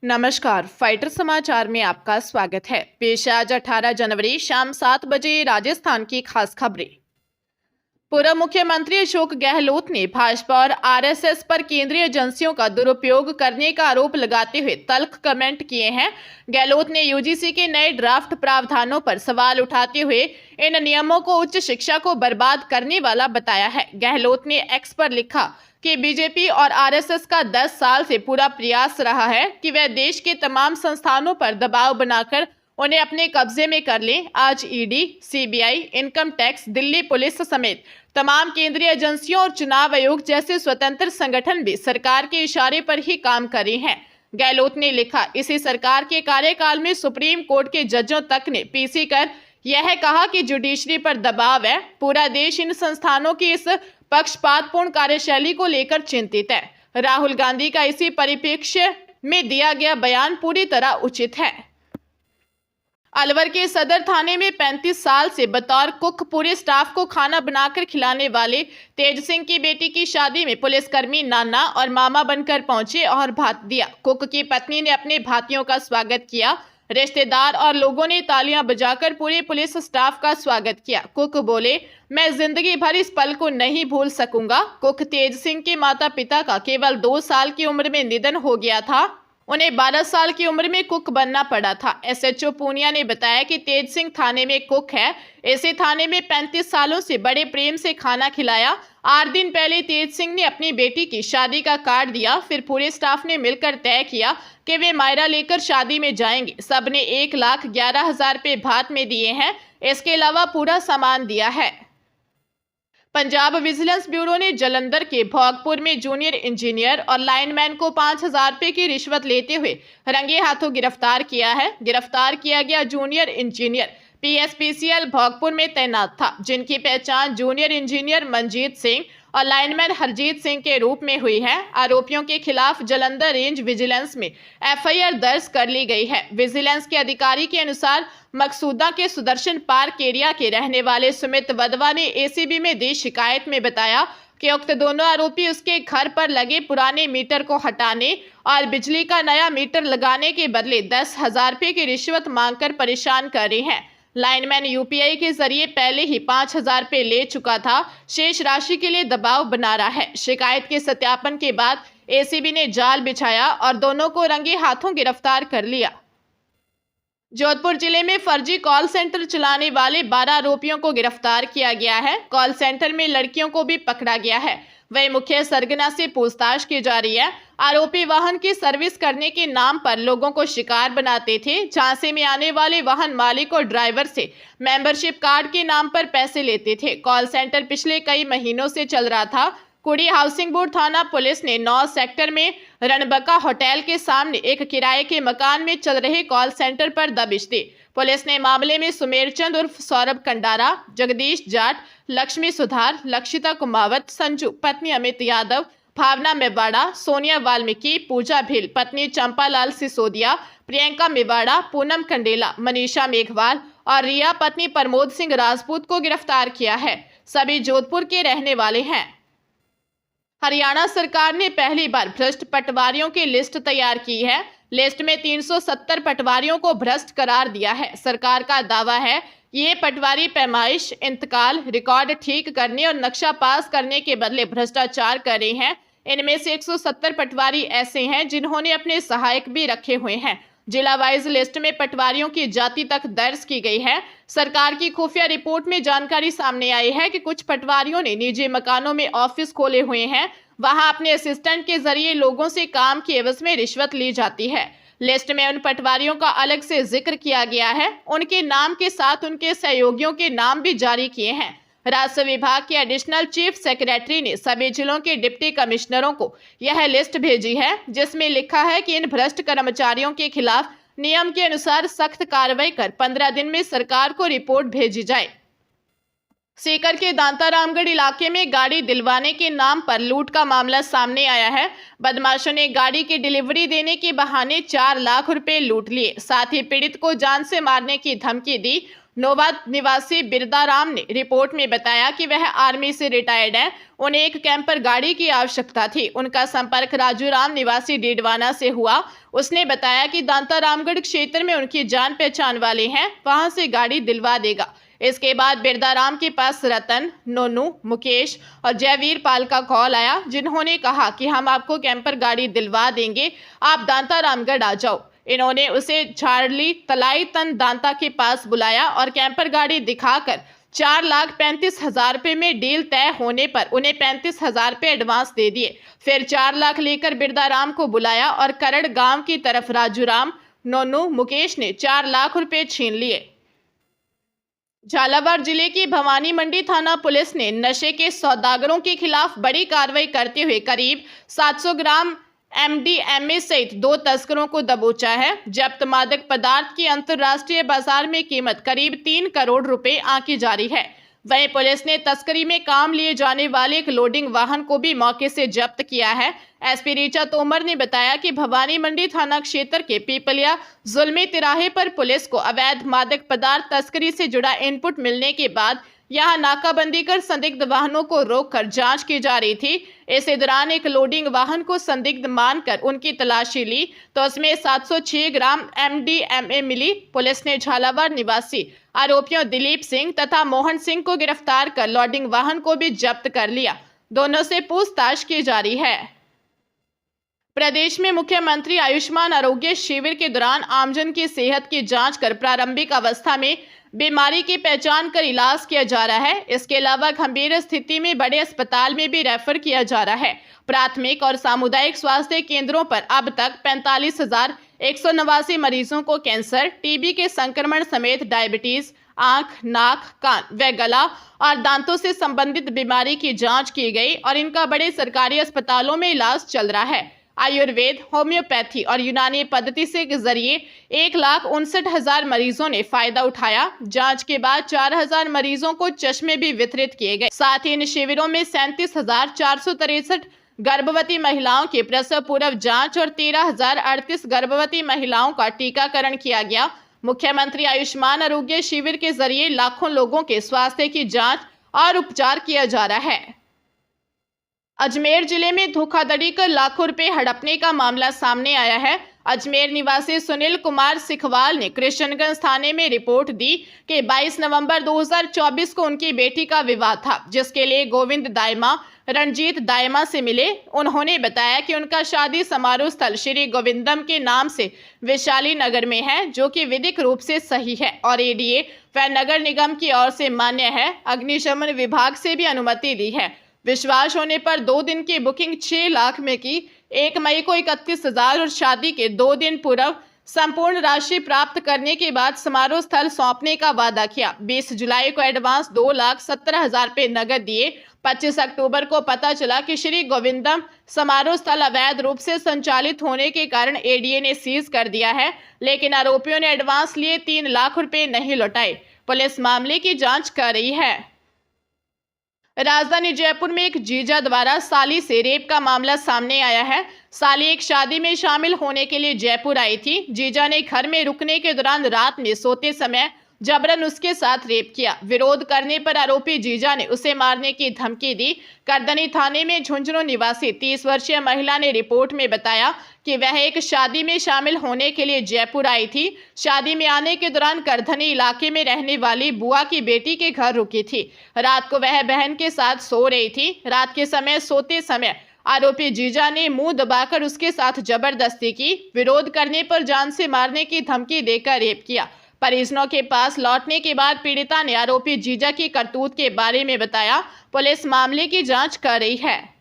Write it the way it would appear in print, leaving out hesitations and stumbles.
नमस्कार, फाइटर समाचार में आपका स्वागत है। पेश है आज 18 जनवरी शाम 7 बजे राजस्थान की खास खबरें। पूर्व मुख्यमंत्री अशोक गहलोत ने भाजपा और आरएसएस पर केंद्रीय एजेंसियों का दुरुपयोग करने का आरोप लगाते हुए तल्ख कमेंट किए हैं। गहलोत ने यूजीसी के नए ड्राफ्ट प्रावधानों पर सवाल उठाते हुए इन नियमों को उच्च शिक्षा को बर्बाद करने वाला बताया है। गहलोत ने एक्स पर लिखा कि बीजेपी और आरएसएस का 10 साल से पूरा प्रयास रहा है कि वह देश के तमाम संस्थानों पर दबाव बनाकर उन्हें अपने कब्जे में कर लें। आज ED, CBI, income tax, Delhi police समेत तमाम केंद्रीय एजेंसियों और चुनाव आयोग जैसे स्वतंत्र संगठन भी सरकार के इशारे पर ही काम कर रहे हैं। गहलोत ने लिखा, इसी सरकार के कार्यकाल में सुप्रीम कोर्ट के जजों तक ने पीसी कर यह कहा कि जुडिशरी पर दबाव है। पूरा देश इन संस्थानों की इस पक्षपातपूर्ण कार्यशैली को लेकर चिंतित है। राहुल गांधी का इसी परिप्रेक्ष्य में दिया गया बयान पूरी तरह उचित है। अलवर के सदर थाने में 35 साल से बतौर कुक पूरे स्टाफ को खाना बनाकर खिलाने वाले तेज सिंह की बेटी की शादी में पुलिसकर्मी नाना और मामा बनकर पहुंचे और भात दिया। कुक की पत्नी ने अपने भातियों का स्वागत किया। रिश्तेदार और लोगों ने तालियां बजाकर पूरे पुलिस स्टाफ का स्वागत किया। कुक बोले, मैं जिंदगी भर इस पल को नहीं भूल सकूंगा। कुक तेज सिंह के माता पिता का केवल 2 साल की उम्र में निधन हो गया था। उन्हें 12 साल की उम्र में कुक बनना पड़ा था। एसएचओ पूनिया ने बताया कि तेज सिंह थाने में कुक है। इसी थाने में 35 सालों से बड़े प्रेम से खाना खिलाया। 8 दिन पहले तेज सिंह ने अपनी बेटी की शादी का कार्ड दिया। फिर पूरे स्टाफ ने मिलकर तय किया कि वे मायरा लेकर शादी में जाएंगे। सबने 1,11,000 रुपए भात में दिए हैं। इसके अलावा पूरा सामान दिया है। पंजाब विजिलेंस ब्यूरो ने जालंधर के भोगपुर में जूनियर इंजीनियर और लाइनमैन को 5,000 रुपए की रिश्वत लेते हुए रंगे हाथों गिरफ्तार किया है। गिरफ्तार किया गया जूनियर इंजीनियर पीएसपीसीएल भोगपुर में तैनात था, जिनकी पहचान जूनियर इंजीनियर मनजीत सिंह और लाइनमैन हरजीत सिंह के रूप में हुई है। आरोपियों के खिलाफ जालंधर रेंज विजिलेंस में एफआईआर दर्ज कर ली गई है। विजिलेंस के अधिकारी के अनुसार मकसूदा के सुदर्शन पार्क एरिया के रहने वाले सुमित वधवा ने एसीबी में दी शिकायत में बताया कि उक्त दोनों आरोपी उसके घर पर लगे पुराने मीटर को हटाने और बिजली का नया मीटर लगाने के बदले 10,000 रुपए की रिश्वत मांगकर परेशान कर रहे हैं। लाइनमैन यूपीआई के जरिए पहले ही 5,000 रुपए ले चुका था। शेष राशि के लिए दबाव बना रहा है। शिकायत के सत्यापन के बाद एसीबी ने जाल बिछाया और दोनों को रंगे हाथों गिरफ्तार कर लिया। जोधपुर जिले में फर्जी कॉल सेंटर चलाने वाले 12 आरोपियों को गिरफ्तार किया गया है। कॉल सेंटर में लड़कियों को भी पकड़ा गया है। वही मुख्य सरगना से पूछताछ की जा रही है। आरोपी वाहन की सर्विस करने के नाम पर लोगों को शिकार बनाते थे। झांसे में आने वाले वाहन मालिक और ड्राइवर से मेंबरशिप कार्ड के नाम पर पैसे लेते थे। कॉल सेंटर पिछले कई महीनों से चल रहा था। कुड़ी हाउसिंग बोर्ड थाना पुलिस ने 9 सेक्टर में रणबका होटल के सामने एक किराए के मकान में चल रहे कॉल सेंटर पर दबिश दी। पुलिस ने मामले में सुमेरचंद उर्फ सौरभ कंडारा, जगदीश जाट, लक्ष्मी सुधार, लक्षिता कुमावत, संजू पत्नी अमित यादव, भावना मेवाड़ा, सोनिया वाल्मीकि, पूजा भिल पत्नी चंपालाल सिसोदिया, प्रियंका मेवाड़ा, पूनम कंडेला, मनीषा मेघवाल और रिया पत्नी प्रमोद सिंह राजपूत को गिरफ्तार किया है। सभी जोधपुर के रहने वाले हैं। हरियाणा सरकार ने पहली बार भ्रष्ट पटवारियों की लिस्ट तैयार की है। लिस्ट में 370 पटवारियों को भ्रष्ट करार दिया है। सरकार का दावा है ये पटवारी पैमाइश, इंतकाल, रिकॉर्ड ठीक करने और नक्शा पास करने के बदले भ्रष्टाचार कर रहे हैं। इनमें से 170 पटवारी ऐसे हैं जिन्होंने अपने सहायक भी रखे हुए हैं। जिला वाइज लिस्ट में पटवारियों की जाति तक दर्ज की गई है। सरकार की खुफिया रिपोर्ट में जानकारी सामने आई है कि कुछ पटवारियों ने निजी मकानों में ऑफिस खोले हुए हैं। वहां अपने असिस्टेंट के जरिए लोगों से काम की एवज में रिश्वत ली जाती है। लिस्ट में उन पटवारियों का अलग से जिक्र किया गया है। उनके नाम के साथ उनके सहयोगियों के नाम भी जारी किए हैं। राजस्व विभाग के एडिशनल चीफ सेक्रेटरी ने सभी जिलों के डिप्टी कमिश्नरों को यह लिस्ट भेजी है, जिसमें लिखा है कि इन भ्रष्ट कर्मचारियों के खिलाफ नियम के अनुसार सख्त कार्रवाई कर 15 दिन में सरकार को रिपोर्ट भेजी जाए। सीकर के दांतारामगढ़ इलाके में गाड़ी दिलवाने के नाम पर लूट का मामला सामने आया है। बदमाशों ने गाड़ी की डिलीवरी देने के बहाने 4 लाख रुपए लूट लिए। साथ ही पीड़ित को जान से मारने की धमकी दी। नोवा निवासी बिरदाराम ने रिपोर्ट में बताया कि वह आर्मी से रिटायर्ड हैं। उन्हें एक कैंपर गाड़ी की आवश्यकता थी। उनका संपर्क राजू राम निवासी डीडवाना से हुआ। उसने बताया कि दांता रामगढ़ क्षेत्र में उनकी जान पहचान वाले हैं, वहां से गाड़ी दिलवा देगा। इसके बाद बिरदाराम के पास रतन, नोनू, मुकेश और जयवीर पाल का कॉल आया, जिन्होंने कहा कि हम आपको कैंपर गाड़ी दिलवा देंगे, आप दांता रामगढ़ आ जाओ। इन्होंने उसे झारली तलाई तन दांता के पास बुलाया और कैंपर गाड़ी दिखाकर 4,35,000 रुपये में डील तय होने पर उन्हें 35,000 रुपये एडवांस दे दिए। फिर 4 लाख लेकर बिरदाराम को बुलाया और करड़ गांव की तरफ राजू राम, नोनू, मुकेश ने 4 लाख रुपये छीन लिए। झालावाड़ जिले की भवानी मंडी थाना पुलिस ने नशे के सौदागरों के खिलाफ बड़ी कार्रवाई करते हुए करीब 700 ग्राम MDMA सहित 2 तस्करों को दबोचा है। जब्त मादक पदार्थ की अंतर्राष्ट्रीय बाजार में कीमत करीब 3 करोड़ रुपए आंकी जा रही है। वहीं पुलिस ने तस्करी में काम लिए जाने वाले एक लोडिंग वाहन को भी मौके से जब्त किया है। एसपी ऋचा तोमर ने बताया कि भवानी मंडी थाना क्षेत्र के पीपलिया जुल्मी तिराहे पर पुलिस को अवैध मादक पदार्थ तस्करी से जुड़ा इनपुट मिलने के बाद यहां नाकाबंदी कर संदिग्ध वाहनों को रोककर जांच की जा रही थी। इसी दौरान एक लोडिंग वाहन को संदिग्ध मानकर उनकी तलाशी ली तो उसमें 706 ग्राम MDMA मिली। पुलिस ने झालावाड़ निवासी आरोपियों दिलीप सिंह तथा मोहन सिंह को गिरफ्तार कर लोडिंग वाहन को भी जब्त कर लिया। दोनों से पूछताछ की जा रही है। प्रदेश में मुख्यमंत्री आयुष्मान आरोग्य शिविर के दौरान आमजन की सेहत की जांच कर प्रारंभिक अवस्था में बीमारी की पहचान कर इलाज किया जा रहा है। इसके अलावा गंभीर स्थिति में बड़े अस्पताल में भी रेफर किया जा रहा है। प्राथमिक और सामुदायिक स्वास्थ्य केंद्रों पर अब तक 45,189 मरीजों को कैंसर, टीबी के संक्रमण समेत डायबिटीज, आंख, नाक, कान व गला और दांतों से संबंधित बीमारी की जांच की गई और इनका बड़े सरकारी अस्पतालों में इलाज चल रहा है। आयुर्वेद, होम्योपैथी और यूनानी पद्धति से के जरिए 1,59,000 मरीजों ने फायदा उठाया। जांच के बाद 4,000 मरीजों को चश्मे भी वितरित किए गए। साथ ही इन शिविरों में 37,463 गर्भवती महिलाओं की प्रसव पूर्व जांच और 13,038 गर्भवती महिलाओं का टीकाकरण किया गया। मुख्यमंत्री आयुष्मान आरोग्य शिविर के जरिए लाखों लोगों के स्वास्थ्य की जाँच और उपचार किया जा रहा है। अजमेर जिले में धोखाधड़ी कर लाखों रुपए हड़पने का मामला सामने आया है। अजमेर निवासी सुनील कुमार सिखवाल ने कृष्णगंज थाने में रिपोर्ट दी कि 22 नवंबर 2024 को उनकी बेटी का विवाह था, जिसके लिए गोविंद दायमा रणजीत दायमा से मिले। उन्होंने बताया कि उनका शादी समारोह स्थल श्री गोविंदम के नाम से वैशाली नगर में है, जो कि विधिक रूप से सही है और ADA व नगर निगम की ओर से मान्य है। अग्निशमन विभाग से भी अनुमति ली है। विश्वास होने पर 2 दिन की बुकिंग 6 लाख में की। 1 मई को 31,000 और शादी के 2 दिन पूर्व संपूर्ण राशि प्राप्त करने के बाद समारोह स्थल सौंपने का वादा किया। 20 जुलाई को एडवांस 2,17,000 रुपये नगद दिए। 25 अक्टूबर को पता चला कि श्री गोविंदम समारोह स्थल अवैध रूप से संचालित होने के कारण ADA ने सीज कर दिया है, लेकिन आरोपियों ने एडवांस लिए 3 लाख रुपये नहीं लौटाए। पुलिस मामले की जाँच कर रही है। राजधानी जयपुर में एक जीजा द्वारा साली से रेप का मामला सामने आया है। साली एक शादी में शामिल होने के लिए जयपुर आई थी। जीजा ने घर में रुकने के दौरान रात में सोते समय जबरन उसके साथ रेप किया। विरोध करने पर आरोपी जीजा ने उसे मारने की धमकी दी। करदनी थाने में झुंझुनू निवासी 30 वर्षीय महिला ने रिपोर्ट में बताया कि वह एक शादी में शामिल होने के लिए जयपुर आई थी। शादी में आने के दौरान करधनी इलाके में रहने वाली बुआ की बेटी के घर रुकी थी। रात को वह बहन के साथ सो रही थी। रात के समय सोते समय आरोपी जीजा ने मुंह दबाकर उसके साथ जबरदस्ती की। विरोध करने पर जान से मारने की धमकी देकर रेप किया। परिजनों के पास लौटने के बाद पीड़िता ने आरोपी जीजा की करतूत के बारे में बताया। पुलिस मामले की जांच कर रही है।